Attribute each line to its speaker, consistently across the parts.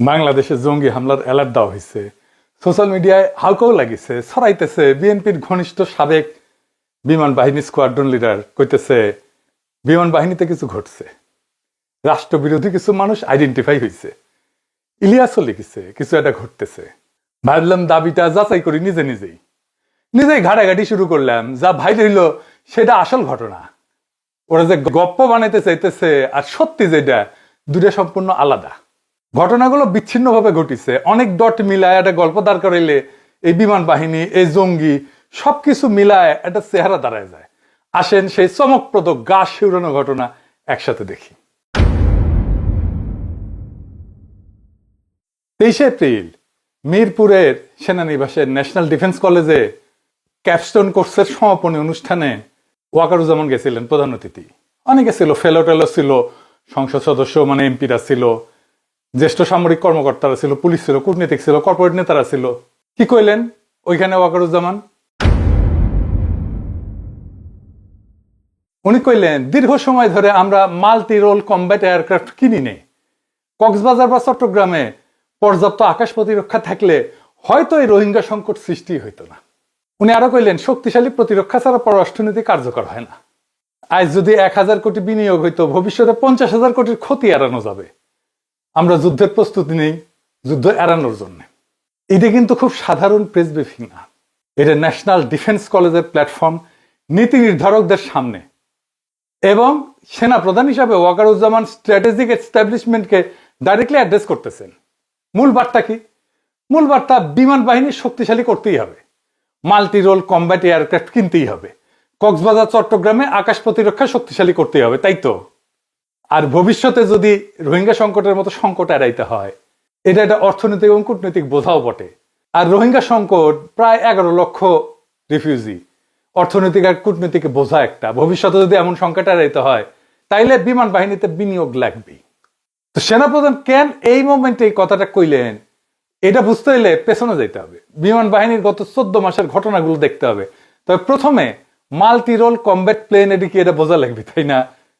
Speaker 1: বাংলাদেশে জঙ্গি হামলার অ্যালার্ট দেওয়া হয়েছে। সোশ্যাল মিডিয়ায় হাউকাও লাগিছে, ছড়াইতেছে। বিএনপির ঘনিষ্ঠ সাবেক বিমান বাহিনী স্কোয়াড্রন লিডার কইতেছে বিমান বাহিনীতে কিছু ঘটছে, রাষ্ট্রবিরোধী কিছু মানুষ আইডেন্টিফাই হয়েছে। ইলিয়াসও লিখেছে কিছু একটা ঘটতেছে। ভাবলাম দাবিটা যাচাই করি নিজেই ঘাটাঘাটি শুরু করলাম। যা ভাই রইল সেটা আসল ঘটনা। ওরা যে গপ্প বানাইতে চাইতেছে আর সত্যি যেটা, দুটা সম্পূর্ণ আলাদা। ঘটনাগুলো বিচ্ছিন্নভাবে ঘটিছে। অনেক ডট মিলায় একটা গল্প দাঁড় করাইলে এই বিমান বাহিনী, এই জঙ্গি সবকিছু মিলায় একটা চেহারা দাঁড়ায় যায়। আসেন সেই চমকপ্রদ গা শিউরানো ঘটনা একসাথে দেখি। 23 এপ্রিল মিরপুরের সেনানিবাসের ন্যাশনাল ডিফেন্স কলেজে ক্যাপস্টোন কোর্সের সমাপনী অনুষ্ঠানে ওয়াকারুজ্জামান গেছিলেন প্রধান অতিথি। অনেকে ছিল, ফেলো টেলো ছিল, সংসদ সদস্য মানে এমপিরা ছিল, জ্যেষ্ঠ সামরিক কর্মকর্তারা ছিল, পুলিশ ছিল, কূটনীতিক ছিল, কর্পোরেট নেতারা ছিল। কি কইলেন ওইখানে ওয়াকারুজ্জামান? উনি কইলেন দীর্ঘ সময় ধরে আমরা মাল্টি রোল কমব্যাট এয়ারক্রাফট কিনি নেই। কক্সবাজার বা চট্টগ্রামে পর্যাপ্ত আকাশ প্রতিরক্ষা থাকলে হয়তো এই রোহিঙ্গা সংকট সৃষ্টি হইতো না। উনি আরো কইলেন শক্তিশালী প্রতিরক্ষা ছাড়া পররাষ্ট্রনীতি কার্যকর হয় না। আজ যদি 1000 কোটি বিনিয়োগ হইতো, ভবিষ্যতে 50,000 কোটির ক্ষতি এড়ানো যাবে। আমরা যুদ্ধের প্রস্তুতি নেই যুদ্ধ এড়ানোর জন্য। এটা কিন্তু খুব সাধারণ প্রেস ব্রিফিং না, এটা ন্যাশনাল ডিফেন্স কলেজের প্ল্যাটফর্ম, নীতি নির্ধারকদের সামনে। এবং সেনা প্রধান হিসাবে ওয়াকারুজ্জামান স্ট্র্যাটেজিক এস্টাবলিশমেন্টকে ডাইরেক্টলি অ্যাড্রেস করতেছেন। মূল বার্তা কি? মূল বার্তা বিমান বাহিনী শক্তিশালী করতেই হবে, মাল্টি রোল কমব্যাট এয়ারক্রাফট কিনতেই হবে, কক্সবাজার চট্টগ্রামে আকাশ প্রতিরক্ষা শক্তিশালী করতেই হবে, তাই তো? আর ভবিষ্যতে যদি রোহিঙ্গা সংকটের মতো সংকট এড়াইতে হয়, এটা একটা অর্থনৈতিক এবং কূটনৈতিক বোঝাও বটে। আর রোহিঙ্গা সংকট প্রায় 11 লক্ষ রিফিউজি, অর্থনৈতিক আর কূটনৈতিক বোঝা একটা। ভবিষ্যতে যদি এমন সংকট এড়াইতে হয় তাইলে বিমান বাহিনীতে বিনিয়োগ লাগবেই। তো সেনাপ্রধান কেন এই মোমেন্টে এই কথাটা কইলেন, এটা বুঝতে হলে পেছনে যেতে হবে, বিমান বাহিনীর গত 14 মাসের ঘটনাগুলো দেখতে হবে। তবে প্রথমে মাল্টি রোল কমব্যাট প্লেন, এটা কি এটা বোঝা লাগবে, তাই না?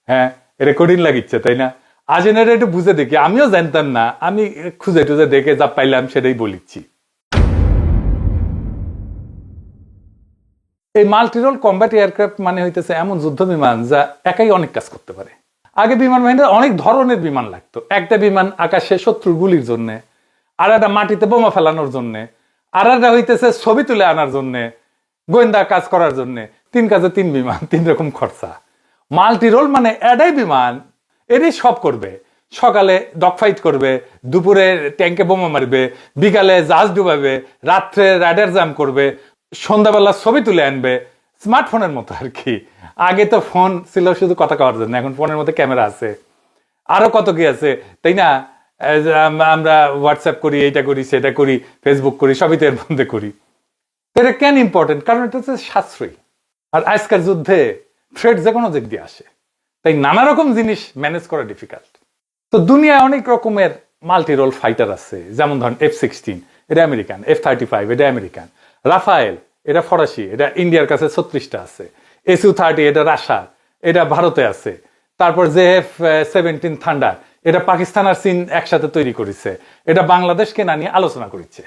Speaker 1: হ্যাঁ, এটা কঠিন লাগিচ্ছে, তাই না? আজ এটা একটু বুঝে দেখি। আমিও জানতাম না, আমি খুঁজে টুজে দেখে যা পাইলাম সেটাই বলিচ্ছি। এই মাল্টি রোল কমব্যাট এয়ারক্রাফট মানে হইতেছে এমন যুদ্ধ বিমান যা একাই অনেক কাজ করতে পারে। আগে বিমান বাহিনীর অনেক ধরনের বিমান লাগতো। একটা বিমান আকাশে শত্রুর গুলির জন্য, আর একটা মাটিতে বোমা ফেলানোর জন্য, আর একটা হইতেছে ছবি তুলে আনার জন্য, গোয়েন্দা কাজ করার জন্য। 3 কাজে 3 বিমান, 3 রকম খরচা। মাল্টি রোল মানে এটাই বিমান, এরই সব করবে। সকালে ডগ ফাইট করবে, দুপুরে ট্যাঙ্কে বোমা মারবে, বিকালে জাহাজ ডুবাবে, রাত্রে রাডার জ্যাম করবে, সন্ধ্যাবেলা ছবি তুলে আনবে। স্মার্টফোনের মতো আর কি। আগে তো ফোন ছিল শুধু কথা কওয়ার জন্য, এখন ফোনের মধ্যে ক্যামেরা আছে, আরো কত কি আছে, তাই না? আমরা হোয়াটসঅ্যাপ করি, এইটা করি, সেটা করি, ফেসবুক করি, সবই তো এর মধ্যে করি। এটা কেন ইম্পর্টেন্ট? কারণ এটা হচ্ছে সাশ্রয়ী। আর আজকের যুদ্ধে থ্রেট যে কোনো দিক দিয়ে আসে, তাই নানা রকম জিনিস ম্যানেজ করা ডিফিকাল্ট। তো দুনিয়ায় অনেক রকমের মাল্টি রোল ফাইটার আছে। যেমন ধরেন F-16, এটা আমেরিকান, F-35 এটা আমেরিকান, রাফায়েল এটা ফরাসি, এটা ইন্ডিয়ার কাছে 36টা আছে, Su-30 এটা রাশিয়া, এটা ভারতে আছে। তারপর JF-17 থান্ডার এটা পাকিস্তান আর চীন একসাথে তৈরি করেছে, এটা বাংলাদেশকে না নিয়ে আলোচনা করেছে।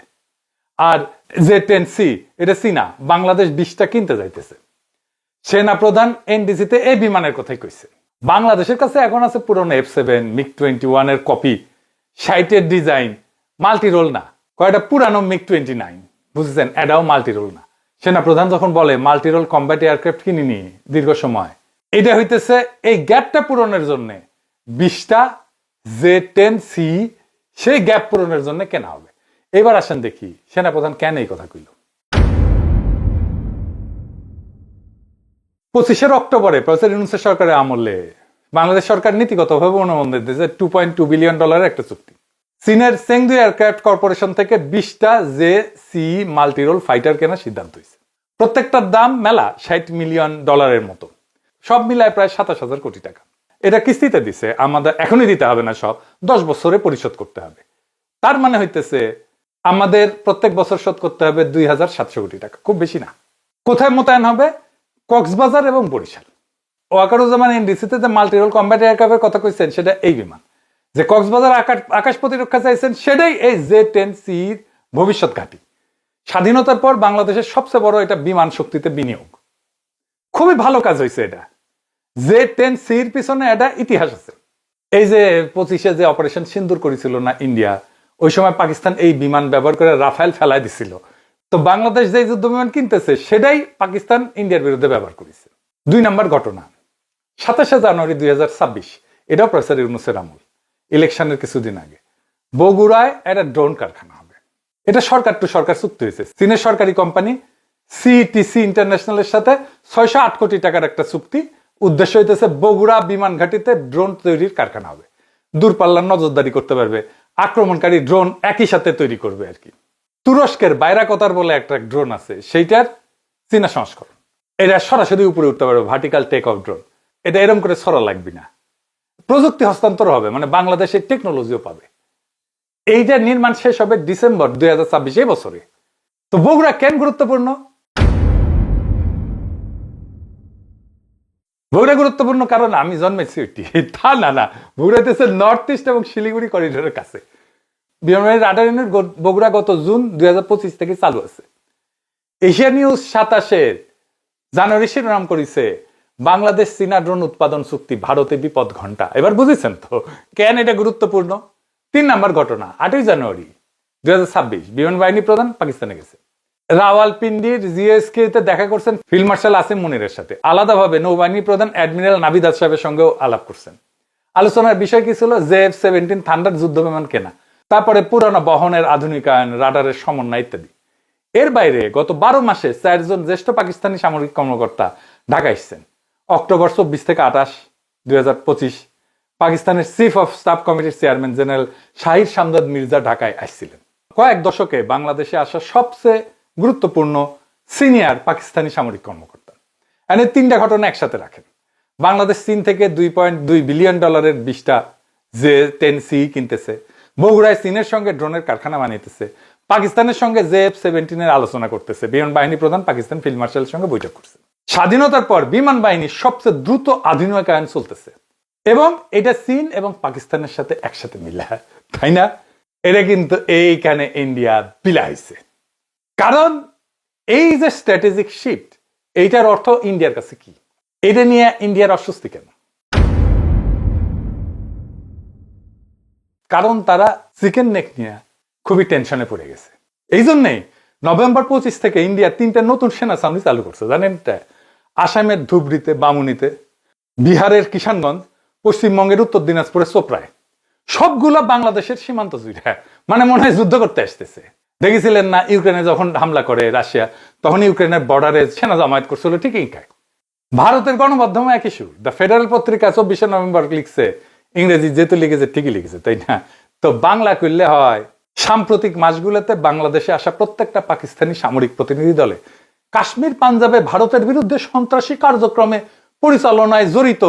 Speaker 1: আর J-10C এটা চীনা, বাংলাদেশ 20টা কিনতে যাইতেছে। সেনা প্রধান NDC-তে এই বিমানের কথাই কইছে। বাংলাদেশের কাছে এখন আছে পুরনো F-7, MiG-21 এর কপি, 60-এর ডিজাইন, মাল্টি রোল না। কয়টা পুরানো MiG-29, বুঝেছেন? এটাও মাল্টি রোল না। সেনা প্রধান যখন বলে মাল্টি রোল কমব্যাট এয়ারক্রাফট কিনিনি দীর্ঘ সময়, এটা হইতেছে এই গ্যাপটা পূরণের জন্য 20টা J-10C সেই গ্যাপ পূরণের জন্য কেনা হবে। এবার আসেন দেখি সেনা প্রধান কেন এই কথা কইল। 25 অক্টোবরে প্রফেসর ইউনূসের সরকারের আমলে বাংলাদেশ সরকার নীতিগতভাবে অনুমোদন দিয়েছে $2.2 বিলিয়ন একটা চুক্তি। চীনের চেংদু এয়ারক্রাফট কর্পোরেশন থেকে 20টা JC মাল্টি রোল ফাইটার কেনার সিদ্ধান্ত হয়েছে। প্রত্যেকটার দাম মেলা $60 মিলিয়ন মতো, সব মিলায় প্রায় 27,000 কোটি টাকা। এটা কিস্তিতে দিছে, আমাদের এখনই দিতে হবে না, সব 10 বছরে পরিশোধ করতে হবে। তার মানে হইতেছে আমাদের প্রত্যেক বছর শোধ করতে হবে 2,700 কোটি টাকা, খুব বেশি না। কোথায় মোতায়েন হবে? কক্সবাজার এবং বরিশাল। ওয়াকারুজ্জামান NDC-তে যে মাল্টি রোল কমব্যাট এয়ারক্রাফটের কথা কইছেন সেটা এই বিমান। যে কক্সবাজার আকাশ প্রতিরক্ষা চাইছেন, সেটাই এই J-10C ভবিষ্যৎ ঘাঁটি। স্বাধীনতার পর বাংলাদেশের সবচেয়ে বড় এটা বিমান শক্তিতে বিনিয়োগ। খুবই ভালো কাজ হয়েছে এটা। J-10C পিছনে এটা ইতিহাস আছে। এই যে 25-এ যে অপারেশন সিন্দুর করেছিল না ইন্ডিয়া, ওই সময় পাকিস্তান এই বিমান ব্যবহার করে রাফায়েল ফেলাই দিছিল। তো বাংলাদেশ যে যুদ্ধ বিমান কিনতেছে সেটাই পাকিস্তান ইন্ডিয়ার বিরুদ্ধে ব্যবহার করেছে। 2 নম্বর ঘটনা, 27শে জানুয়ারি 2026, এটাও প্রফেসর ইউনূসের আমল, ইলেকশনের কিছুদিন আগে, বগুড়ায় একটা ড্রোন কারখানা হবে। এটা সরকার টু সরকার চুক্তি হয়েছে। চীনের সরকারি কোম্পানি CTC ইন্টারন্যাশনালের সাথে 608 কোটি টাকার একটা চুক্তি। উদ্দেশ্য হইতেছে বগুড়া বিমান ঘাঁটিতে ড্রোন তৈরির কারখানা হবে। দূরপাল্লার নজরদারি করতে পারবে, আক্রমণকারী ড্রোন একই সাথে তৈরি করবে আর কি। তুরস্কের বাইরাকতার বলে একটা ড্রোন আছে, সেইটার চীনা সংস্করণ। এটা সরাসরি উপরে উঠতে পারবে, ভার্টিক্যাল টেক অফ ড্রোন। এটা এরকম করে ছড়া লাগবে না, প্রযুক্তি হস্তান্তর হবে, মানে বাংলাদেশের টেকনোলজিও পাবে। এইটা নির্মাণ শেষ হবে ডিসেম্বর 2026 এই বছরে। তো বগুড়া কেন গুরুত্বপূর্ণ? বগুড়া গুরুত্বপূর্ণ কারণ আমি জন্মেছি তা না, বগুড়া হচ্ছে নর্থ ইস্ট এবং শিলিগুড়ি করিডোরের কাছে। বিমানবাহিনীর রাডার ইউনিট বগুড়া গত জুন 2025 থেকে চালু আছে। এশিয়া নিউজ 27 জানুয়ারি শিরোনাম করেছে, বাংলাদেশ চীনা ড্রোন উৎপাদন চুক্তি ভারতে বিপদ ঘন্টা। এবার বুঝেছেন তো কেন এটা গুরুত্বপূর্ণ। 3 নম্বর ঘটনা, 8ই জানুয়ারি 2026, বিমান বাহিনী প্রধান পাকিস্তানে গেছে। রাওয়ালপিন্ডির জিএসকে তে দেখা করছেন ফিল্ড মার্শাল আসিম মুনিরের সাথে। আলাদাভাবে নৌবাহিনী প্রধান অ্যাডমিরাল নাভিদ সাহেবের সঙ্গেও আলাপ করছেন। আলোচনার বিষয় কি ছিল? F-17 থান্ডার যুদ্ধ বিমান কেনা, তারপরে পুরানো বহনের আধুনিকায়ন, রাডারের সমন্বয় ইত্যাদি। এর বাইরে গত 12 মাসে 4 জন জ্যেষ্ঠ পাকিস্তানি সামরিক কর্মকর্তা ঢাকা এসেছেন। অক্টোবর 24 থেকে 28, 2025 পাকিস্তানের চিফ অফ স্টাফ কমিটির চেয়ারম্যান জেনারেল শাহির শামদাদ মির্জা ঢাকায় আসছিলেন। কয়েক দশকে বাংলাদেশে আসা সবচেয়ে গুরুত্বপূর্ণ সিনিয়র পাকিস্তানি সামরিক কর্মকর্তা। এনে 3টা ঘটনা একসাথে রাখেন। বাংলাদেশ চীন থেকে $2.2 বিলিয়ন 20টা J-10C কিনতেছে। বগুড়ায় চীনের সঙ্গে ড্রোনের কারখানা বানাইতেছে। পাকিস্তানের সঙ্গে F-17 এর আলোচনা করতেছে। বিমান বাহিনী প্রধান পাকিস্তান ফিল্ড মার্শালের সঙ্গে বৈঠক করছে। স্বাধীনতার পর বিমান বাহিনীর সবচেয়ে দ্রুত আধুনিকায়ন চলতেছে এবং এটা চীন এবং পাকিস্তানের সাথে একসাথে মিলে, তাই না? এটা কিন্তু এইখানে ইন্ডিয়া বিলাইছে। কারণ এই যে স্ট্র্যাটেজিক শিফট, এইটার অর্থ ইন্ডিয়ার কাছে কি? এটা নিয়ে ইন্ডিয়ার অস্বস্তি কেন? কারণ তারা চিকেন নেক নিয়ে খুবই টেনশনে পড়ে গেছে। এই জন্যই নভেম্বর 25 থেকে ইন্ডিয়া 3টা নতুন সেনা ছাউনি চালু করছে, জানেন? আসামের ধুবড়িতে, বামুনিতে, বিহারের কিষানগঞ্জ, পশ্চিমবঙ্গের উত্তর দিনাজপুরে চোপড়ায়, সবগুলা বাংলাদেশের সীমান্ত জুড়ে। মানে মনে হয় যুদ্ধ করতে আসতেছে। দেখেছিলেন না ইউক্রেনে যখন হামলা করে রাশিয়া, তখন ইউক্রেনের বর্ডারে সেনা জমায়েত করছিল ঠিকই খায়। ভারতের গণমাধ্যমে একই সুর। দ্য ফেডারেল পত্রিকা 24শে নভেম্বর লিখছে, ইংরেজি যেহেতু লিখেছে ঠিকই লিখেছে, তাই না? তো বাংলা করলে হয়, সাম্প্রতিক মাসগুলোতে বাংলাদেশে আসা প্রত্যেকটা পাকিস্তানি সামরিক প্রতিনিধি দলে কাশ্মীর পাঞ্জাবে ভারতের বিরুদ্ধে সন্ত্রাসী কার্যক্রমে পরিচালনায় জড়িত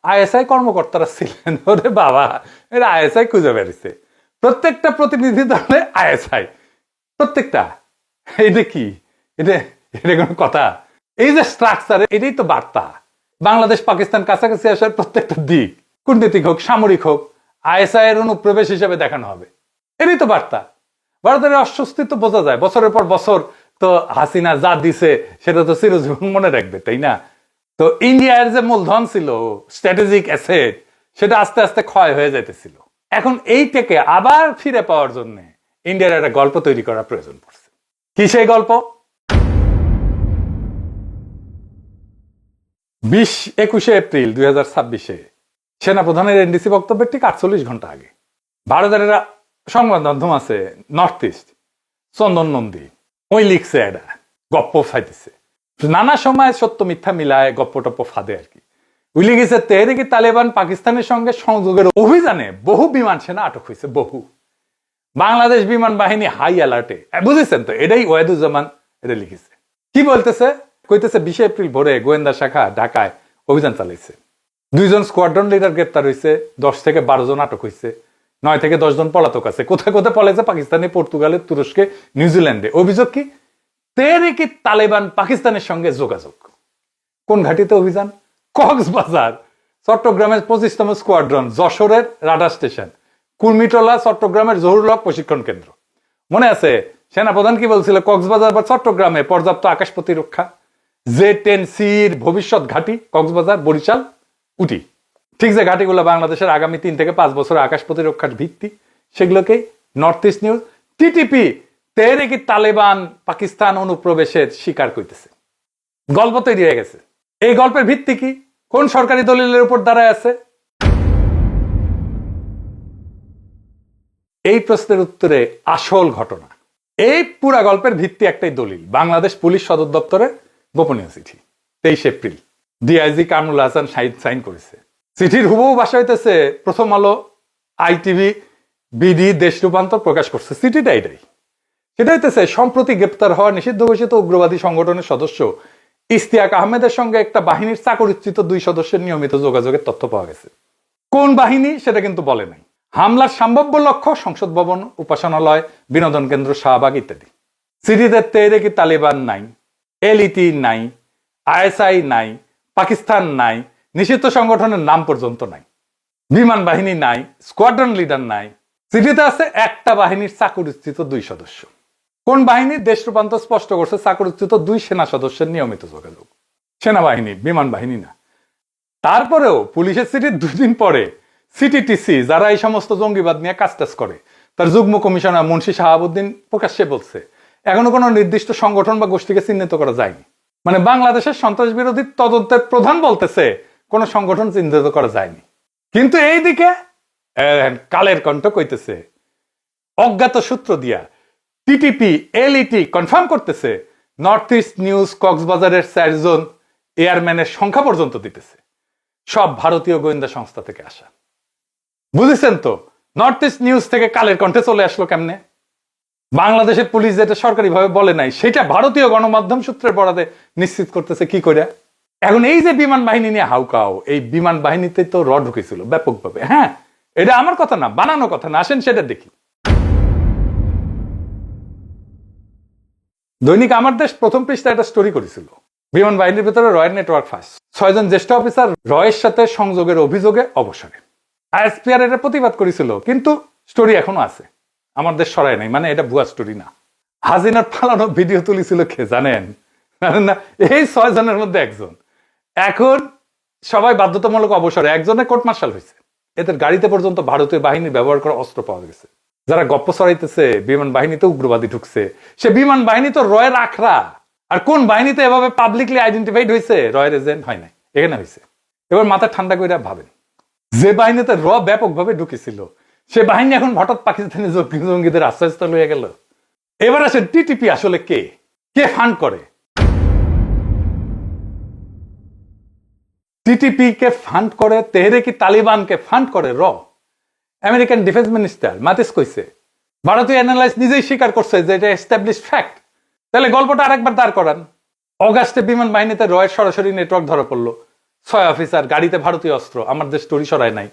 Speaker 1: ISI কর্মকর্তারা ছিলেন। ওরে বাবা, এরা ISI খুঁজে বেরিয়েছে। প্রত্যেকটা প্রতিনিধি দলে ISI, প্রত্যেকটা। এটা কি? এটা কোনো কথা? এই যে স্ট্রাকচার, এটাই তো বার্তা। বাংলাদেশ পাকিস্তান কাছাকাছি আসার প্রত্যেকটা দিক, কূটনীতিক হোক সামরিক হোক, ISI এর অনুপ্রবেশ হিসেবে দেখানো হবে। এটাই তো বার্তা। ভারতের অস্বস্তি তো বোঝা যায়। বছরের পর বছর তো হাসিনা যা দিছে সেটা তো চিরজীবন মনে রাখবে, তাই না? তো ইন্ডিয়ার যে মূলধন ছিল, স্ট্র্যাটেজিক অ্যাসেট, সেটা আস্তে আস্তে ক্ষয় হয়ে যাইতেছিল। এখন এইটাকে আবার ফিরে পাওয়ার জন্য ইন্ডিয়ার একটা গল্প তৈরি করা প্রয়োজন পড়ছে। কি সেই গল্প? 21শে এপ্রিল 2026 সেনাপ্রধানের NDC বক্তব্যের ঠিক 48 ঘন্টা আগে ভারতের একটা সংবাদ মাধ্যম আছে নর্থ ইস্ট, চন্দন নন্দী, ওই লিখছে এটা গপ্প ফাইতেছে। নানা সময় সত্য মিথ্যা মিলায় গপ্প টপ্প ফাঁদে আর কি। উই লিখেছে, তেহরিকে তালেবান পাকিস্তানের সঙ্গে সংযোগের অভিযানে বহু বিমান সেনা আটক হয়েছে। বহু। বাংলাদেশ বিমান বাহিনী হাই অ্যালার্টে। বুঝেছেন তো? এটাই ওয়াহিদুজ্জামান এটা লিখেছে। কি বলতেছে? কইতেছে 20 এপ্রিল ভোরে গোয়েন্দা শাখা ঢাকায় অভিযান চালাইছে। 2 জন স্কোয়াড্রন লিডার গ্রেপ্তার হয়েছে, 10 থেকে 12 জন আটক হয়েছে, 9 থেকে 10 জন পলাতক আছে। কোথায় কোথায় পলাইছে? পাকিস্তানে, পর্তুগালে, তুরস্কে, নিউজিল্যান্ডে। অভিযোগ কি? তেহরিকে তালেবান পাকিস্তানের সঙ্গে যোগাযোগ। কোন ঘাটিতে অভিযান? কক্সবাজার, চট্টগ্রামের 25তম স্কোয়াড্রন, যশোরের রাডার স্টেশন, কুর্মিটোলা চট্টগ্রামের জহুরুল হক প্রশিক্ষণ কেন্দ্র। মনে আছে সেনাপ্রধান কি বলছিল? কক্সবাজার বা চট্টগ্রামে পর্যাপ্ত আকাশ প্রতিরক্ষা, J-10C ভবিষ্যৎ ঘাঁটি কক্সবাজার, বরিশাল, উটি। ঠিক যে ঘাঁটিগুলো বাংলাদেশের আগামী 3 থেকে 5 বছরের আকাশ প্রতিরক্ষার ভিত্তি, সেগুলোকেই north east news TTP Tehrike Taliban Pakistan অনুপ্রবেশের শিকার করতেছে। গল্প তৈরি হয়ে গেছে। এই গল্পের ভিত্তি কি? কোন সরকারি দলিলের উপর দাঁড়ায় আছে? এই প্রশ্নের উত্তরে আসল ঘটনা। এই পুরা গল্পের ভিত্তি একটাই দলিল, বাংলাদেশ পুলিশ সদর দপ্তরের গোপনীয় চিঠি। 23 April DIG Kamrul Hasan sign করেছে। চিঠির হুবহু ভাষা হইতেছে প্রথম আলো, ITV, বিডি, দেশ রূপান্তর প্রকাশ করছে। চিঠিটা এটাই। সেটা হইতেছে সম্প্রতি গ্রেপ্তার হওয়া নিষিদ্ধ ঘোষিত উগ্রবাদী সংগঠনের সদস্য ইশতিয়াক আহমেদের সঙ্গে একটা বাহিনীর চাকরিচ্যুত 2 সদস্যের নিয়মিত যোগাযোগের তথ্য পাওয়া গেছে। কোন বাহিনী সেটা কিন্তু বলে নাই। হামলার সম্ভাব্য লক্ষ্য সংসদ ভবন, উপাসনালয়, বিনোদন কেন্দ্র, শাহবাগ ইত্যাদি। সিরিজে তেহরিকে তালিবান নাই, LET নাই, ISI নাই, পাকিস্তান নাই, নিষিদ্ধ সংগঠনের নাম পর্যন্ত নাই, বিমান বাহিনী নাই, স্কোয়াড্রন লিডার নাই। চিঠিতে আছে একটা বাহিনীর চাকরিচ্যুত 2 সদস্য। কোন বাহিনী? দেশ রূপান্তর স্পষ্ট করছে চাকরিচ্যুত 2 সেনা সদস্যের নিয়মিত যোগাযোগ। সেনাবাহিনী, বিমান বাহিনী না। তারপরেও পুলিশের চিঠির 2 দিন পরে CTTC, যারা এই সমস্ত জঙ্গিবাদ নিয়ে কাজ করে, তার যুগ্ম কমিশনার মুন্সি শাহাবুদ্দিন প্রকাশ্যে বলছে এখনো কোনো নির্দিষ্ট সংগঠন বা গোষ্ঠীকে চিহ্নিত করা যায়নি। মানে বাংলাদেশের সন্ত্রাস বিরোধী তদন্তের প্রধান বলতেছে কোন সংগঠন চিহ্নিত করা যায়নি। কিন্তু এইদিকে কালের কণ্ঠ কইতেছে, অজ্ঞাত সূত্র দিয়া টিটিপি LET কনফার্ম করতেছে নর্থ ইস্ট নিউজ কক্সবাজারের 4 জন এয়ারম্যানের সংখ্যা পর্যন্ত দিতেছে, সব ভারতীয় গোয়েন্দা সংস্থা থেকে আসা। বুঝেছেন তো নর্থ ইস্ট নিউজ থেকে কালের কণ্ঠে চলে আসলো কেমনে? বাংলাদেশের পুলিশ যেটা সরকারিভাবে বলে নাই, সেটা ভারতীয় গণমাধ্যম সূত্রের বরাতে নিশ্চিত করতেছে কি করে? এখন এই যে বিমান বাহিনী নিয়ে হাউকাও, এই বিমান বাহিনীতে তো ঢুকেছিল ব্যাপকভাবে। হ্যাঁ, এটা আমার কথা না, বানানো কথা না। আসেন সেটা দেখি। দৈনিক আমার দেশ প্রথম পৃষ্ঠায় একটা স্টোরি করেছিল, বিমান বাহিনীর ভিতরে রয়ের নেটওয়ার্ক ফাঁস, 6 জন জ্যেষ্ঠ অফিসার রয়ের সাথে সংযোগের অভিযোগে অবসরে। ISPR এটা প্রতিবাদ করেছিল, কিন্তু স্টোরি এখনো আছে, আমার দেশ সরায় নাই। মানে এটা ভুয়া স্টোরি না। হাসিনার পালানো ভিডিও তুলেছিল কে জানেন? না, এই 6 জনের মধ্যে একজন। এখন সবাই বাধ্যতামূলক অবসরে, একজনের কোর্ট মার্শাল হয়েছে। এদের গাড়িতে পর্যন্ত ভারতীয় বাহিনীর ব্যবহার করা অস্ত্র পাওয়া গেছে। যারা গপ্প ছড়াইতেছে বিমান বাহিনীতে উগ্রবাদী ঢুকছে, সে বিমান বাহিনী তো রয়ের আখড়া। আর কোন বাহিনীতে এভাবে পাবলিকলি আইডেন্টিফাইড হয়েছে? রয়ের এজেন্ট হয় নাই, এখানে হয়েছে। এবার মাথা ঠান্ডা করে ভাবেন, যে বাহিনীতে ব্যাপকভাবে ঢুকেছিল, সে বাহিনী এখন হঠাৎ পাকিস্তানি জঙ্গিদের আশ্রয়স্থল হয়ে গেল। এবার আসে টিটিপি আসলে কে? কে ফান্ড করে? টিটিপি কে ফান্ড করে? তেহরিকে তালিবানকে ফান্ড করে আমেরিকান ডিফেন্স মিনিস্টার মাতিস কইছে। ভারতীয় অ্যানালাইস্ট নিজেই স্বীকার করছে যে এটা এস্টাবলিশড ফ্যাক্ট। তাহলে গল্পটা আরেকবার দাঁড় করান। অগাস্টে বিমান বাহিনীতে রয়ের সরাসরি নেটওয়ার্ক ধরা পড়লো, 6 অফিসার, গাড়িতে ভারতীয় অস্ত্র। আমার দেশ স্টোরি সরায় নাই।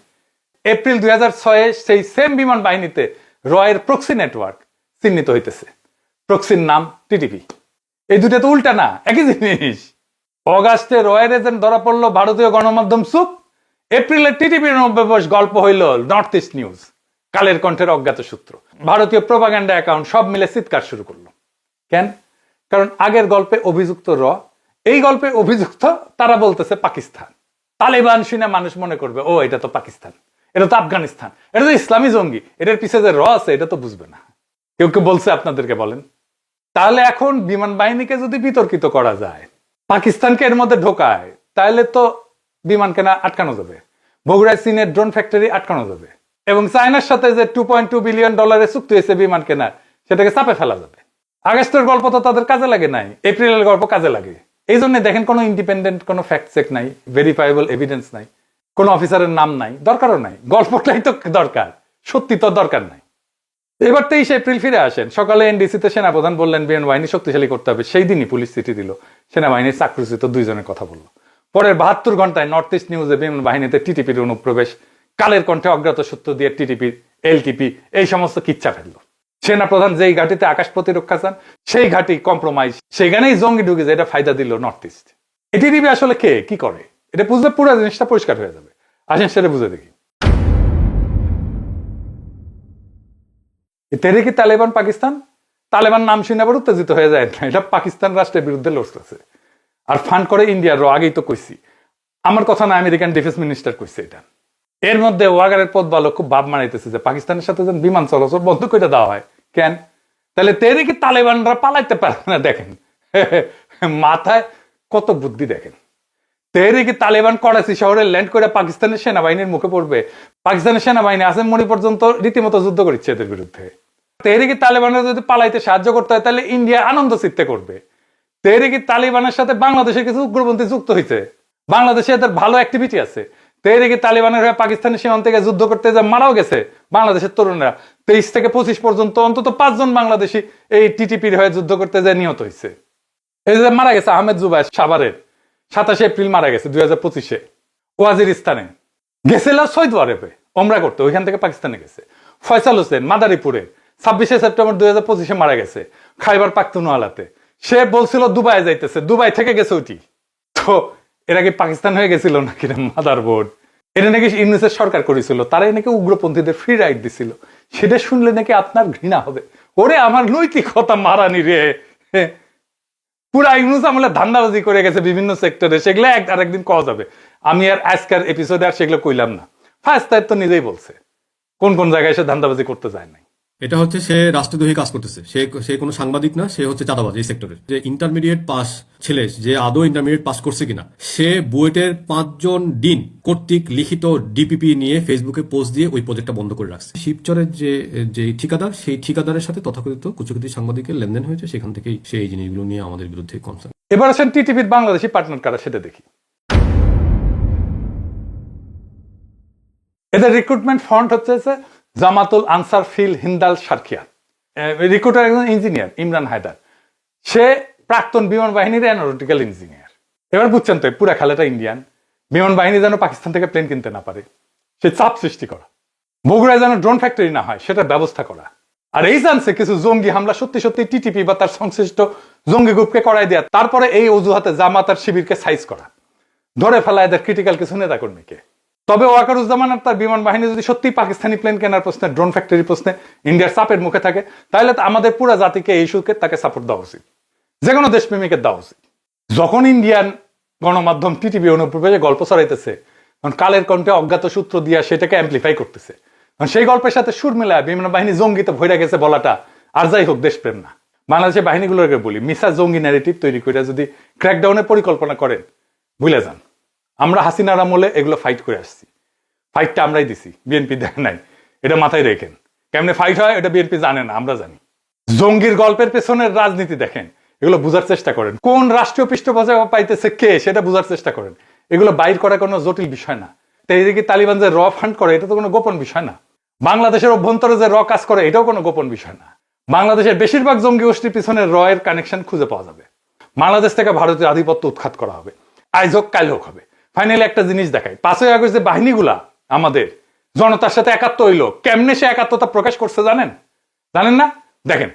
Speaker 1: এপ্রিল 2006 সেই সেম বিমান বাহিনীতে রয়ের প্রক্সি নেটওয়ার্ক চিহ্নিত হইতেছে। প্রক্সির নাম টিটিপি। এই দুটো তো উল্টা না, একই জিনিস। অগাস্টে রয়ের এজেন্ট ধরা পড়লো, ভারতীয় গণমাধ্যম চুপ। এপ্রিলের টিটিপির অনুপ্রবেশ গল্প হইল নর্থ ইস্ট নিউজ, কালের কণ্ঠের অজ্ঞাত সূত্র, ভারতীয় প্রোপাগান্ডা অ্যাকাউন্ট, সব মিলে চিৎকার শুরু করলো। কেন? কারণ আগের গল্পে অভিযুক্ত এই গল্পে অভিযুক্ত তারা বলতেছে পাকিস্তান। তালেবান শুনে মানুষ মনে করবে ও এটা তো পাকিস্তান, এটা তো আফগানিস্তান, এটা তো ইসলামী জঙ্গি, এটার পিছিয়ে যে আছে এটা তো বুঝবে না। কেউ কেউ বলছে, আপনাদেরকে বলেন। তাহলে এখন বিমান বাহিনীকে যদি বিতর্কিত করা যায়, পাকিস্তানকে এর মধ্যে ঢোকায়, তাহলে তো বিমান কেনা আটকানো যাবে, বগুড়ায় চীনের ড্রোন ফ্যাক্টরি আটকানো যাবে, এবং চায়নার সাথে যে $2.2 বিলিয়ন চুক্তি হয়েছে বিমান কেনার, সেটাকে চাপে ফেলা যাবে। আগস্টের গল্প তো তাদের কাজে লাগে নাই, এপ্রিলের গল্প কাজে লাগে। এই জন্য দেখেন কোনো ইন্ডিপেন্ডেন্ট কোনো ফ্যাক্ট চেক নাই, ভেরিফাইবল এভিডেন্স নাই, কোন অফিসারের নাম নাই, দরকারও নাই। গল্পটাই তো দরকার, সত্যি তো দরকার নাই। এবার 23 এপ্রিল ফিরে আসেন। সকালে NDC-তে সেনাপ্রধান বললেন বিমান বাহিনী শক্তিশালী করতে হবে। সেই দিনই পুলিশ চিঠি দিল, সেনাবাহিনীর চাকরিচ্যুত 2 জনের কথা বললো। পরের 72 ঘন্টায় নর্থ ইস্ট নিউজে বিমান বাহিনীতে টিটিপির অনুপ্রবেশ, কালের কণ্ঠে অজ্ঞাত সূত্র দিয়ে টিটিপি, LTP এই সমস্ত কিচ্ছা ফেললো। সেনাপ্রধান যেই ঘাটিতে আকাশ প্রতিরক্ষা চান, সেই ঘাটি কম্প্রোমাইজ, সেখানেই জঙ্গি ঢুকে যায়। এটা ফায়দা দিল নর্থ ইস্ট। টিটিপি আসলে কে, কি করে, এটা বুঝলে পুরো জিনিসটা পরিষ্কার হয়ে যাবে। আসেন সেটা বুঝে দেখি। তেহরিকে তালেবান পাকিস্তান, তালেবান নাম শুনে আবার উত্তেজিত হয়ে যায় না, এটা পাকিস্তান রাষ্ট্রের বিরুদ্ধে লড়তেছে। আর ফান্ড করে ইন্ডিয়ার আগেই তো কইছি, আমার কথা না, আমেরিকান ডিফেন্স মিনিস্টার কইছে এটা। এর মধ্যে ওয়াগারের পথ ভালো খুব ভাব মানাইতেছে যে পাকিস্তানের সাথে যেন বিমান চলাচল বন্ধ করে দেওয়া হয়। কেন? তাহলে তেহরিকে তালেবানরা পালাইতে পারবে না। দেখেন মাথায় কত বুদ্ধি দেখেন। তেহরিকে তালেবান করাচি শহরে ল্যান্ড করে পাকিস্তানের সেনাবাহিনীর মুখে পড়বে। পাকিস্তানের সেনাবাহিনী আসেম মনি পর্যন্ত রীতিমতো যুদ্ধ করছে এদের বিরুদ্ধে। তেহরিকে তালেবানরা যদি পালাইতে সাহায্য করতে হয় তাহলে ইন্ডিয়া আনন্দ চিত্তে করবে। তেহরিকে তালেবানের সাথে বাংলাদেশের কিছু উগ্রপন্থী যুক্ত হয়েছে, বাংলাদেশে এদের ভালো অ্যাক্টিভিটি আছে। তেহরিকে তালেবানের হয়ে পাকিস্তানের সীমান্ত থেকে যুদ্ধ করতে যা মারাও গেছে বাংলাদেশের তরুণরা, 23 থেকে 25 পর্যন্ত অন্তত 5 জন বাংলাদেশি এই টিটিপির হয়ে যুদ্ধ করতে যা নিহত হয়েছে। এই যে মারা গেছে আহমেদ জুবাই সাভারের 27 এপ্রিল মারা গেছে 2025-এ ওয়াজিরিস্তানে, গেছিল সৌদি আরবে ওমরা করতে, ওইখান থেকে পাকিস্তানে গেছে। ফয়সাল হোসেন মাদারীপুরে 26 সেপ্টেম্বর 2025-এ মারা গেছে খাইবার পাখতুনওয়ালাতে। সে বলছিল দুবাই যাইতেছে, দুবাই থেকে গেছে ওইটি। তো এরা কি পাকিস্তান হয়ে গেছিল নাকি মাদার বোর্ড? এটা নাকি ইউনিসেফ সরকার করেছিল, তারাই নাকি উগ্রপন্থীদের ফ্রি রাইড দিছিল। সেটা শুনলে নাকি আপনার ঘৃণা হবে। ওরে আমার নৈতিকতা মারানি রে, পুরা ইউনুস আমলে ধান্দাবাজি করে গেছে বিভিন্ন সেক্টরে, সেগুলো আরেকদিন কওয়া যাবে। আমি আর আজকের এপিসোডে আর সেগুলো কইলাম না। ফার্স্ট তাই তো নিজেই বলছে কোন কোন জায়গায় সে ধান্দাবাজি করতে যায় নাই।
Speaker 2: এটা হচ্ছে সে রাষ্ট্রদ্রোহী কাজ করতেছে, সে কোনো সাংবাদিক না, সে হচ্ছে চাঁদাবাজ এই সেক্টরে। যে ইন্টারমিডিয়েট পাস ছেলে, যে আদৌ ইন্টারমিডিয়েট পাস করছে কিনা, সে বুয়েটের 5 জন ডিন কর্তৃক লিখিত ডিপিপি নিয়ে ফেসবুকে পোস্ট দিয়ে ওই প্রজেক্টটা বন্ধ করে রাখছে। শিবচরের যে ঠিকাদার, সেই ঠিকাদারের সাথে তথাকথিত কুচকুচি সাংবাদিকের লেনদেন হয়েছে, সেখান থেকেই সে এই জিনিসগুলো নিয়ে আমাদের বিরুদ্ধে কনসার্ন।
Speaker 1: এবার আসেন টিটিভির বাংলাদেশি পার্টনার কারা সেটা দেখি। এদের রিক্রুটমেন্ট ফ্রন্ট হচ্ছে জামাতুল answer feel Hindal Sharqiya. Recruiter একজন ইঞ্জিনিয়ার ইমরান হায়দার, সে প্রাক্তন বিমান বাহিনীর অ্যারোনটিক্যাল ইঞ্জিনিয়ার। এবার বুঝছেন তো পুরা খেলাটা ইন্ডিয়ান। বিমান বাহিনী যেন পাকিস্তান থেকে প্লেন কিনতে না পারে সে চাপ সৃষ্টি করা, বগুড়ায় যেন ড্রোন ফ্যাক্টরি না হয় সেটার ব্যবস্থা করা, আর এই চান্সে কিছু জঙ্গি হামলা সত্যি সত্যি টিটিপি বা তার সংশ্লিষ্ট জঙ্গি গ্রুপকে করাই দেয়া, তারপরে এই অজুহাতে জামাত আর শিবিরকে সাইজ করা, ধরে ফেলা এদের ক্রিটিক্যাল কিছু নেতাকর্মীকে। তবে ওয়াকারুজ্জামান আর তার বিমান বাহিনী যদি সত্যি পাকিস্তানি প্লেন কেনার প্রশ্নে, ড্রোন ফ্যাক্টরি প্রশ্নে ইন্ডিয়ার চাপের মুখে থাকে, তাহলে আমাদের পুরো জাতিকে এই ইস্যুকে তাকে সাপোর্ট দেওয়া উচিত, যে কোনো দেশপ্রেমিকের দেওয়া উচিত। যখন ইন্ডিয়ান গণমাধ্যম টিটিভি অনুপ্রবেশে গল্প ছড়াইতেছে, কালের কণ্ঠে অজ্ঞাত সূত্র দিয়া সেটাকে অ্যাম্পলিফাই করতেছে, সেই গল্পের সাথে সুর মেলায় বিমান বাহিনী জঙ্গিতে ভরে গেছে বলাটা আর যাই হোক দেশপ্রেম না। বাংলাদেশের বাহিনীগুলোকে বলি, মিসা জঙ্গি ন্যারেটিভ তৈরি করে যদি ক্র্যাকডাউনের পরিকল্পনা করেন, ভুলে যান। আমরা হাসিনার আমলে এগুলো ফাইট করে আসছি, ফাইটটা আমরাই দিছি, বিএনপি দেয় নাই। এটা মাথায় রেখেন। কেমনে ফাইট হয় এটা বিএনপি জানে না, আমরা জানি। জঙ্গির গল্পের পেছনের রাজনীতি দেখেন, এগুলো বোঝার চেষ্টা করেন। কোন রাষ্ট্রীয় পৃষ্ঠপোষক পাইতেছে কে সেটা বোঝার চেষ্টা করেন। এগুলো বাইর করা কোনো জটিল বিষয় না। তেহরিকে তালিবান যে র ফান্ড করে এটা তো কোনো গোপন বিষয় না। বাংলাদেশের অভ্যন্তরে যে র কাজ করে এটাও কোনো গোপন বিষয় না। বাংলাদেশের বেশিরভাগ জঙ্গি গোষ্ঠীর পিছনে র এর কানেকশন খুঁজে পাওয়া যাবে। বাংলাদেশ থেকে ভারতীয় আধিপত্য উৎখাত করা হবে, আইজ হোক কাল হোক হবে। ফাইনালি একটা জিনিস দেখায়, 5ই আগস্ট যে বাহিনীগুলা আমাদের জনতার সাথে একাত্ম হইল, কেমনে সে একাত্মতা প্রকাশ করছে জানেন? জানেন না? দেখেন।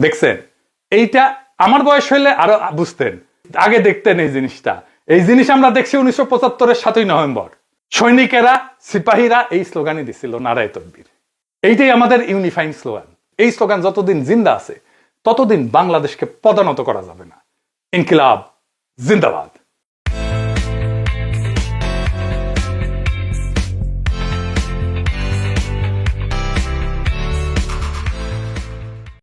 Speaker 1: দেখছেন? এইটা আমার বয়স হইলে আরো বুঝতেন, আগে দেখতেন এই জিনিসটা। এই জিনিস আমরা দেখছি 1975-এর 7ই নভেম্বর। সৈনিকেরা, সিপাহীরা এই স্লোগানই দিছিল, নারায়ে তাকবীর। এইটাই আমাদের ইউনিফাইং স্লোগান। এই স্লোগান যতদিন জিন্দা আছে ততদিন বাংলাদেশকে পদানত করা যাবে না। ইনকিলাব জিন্দাবাদ।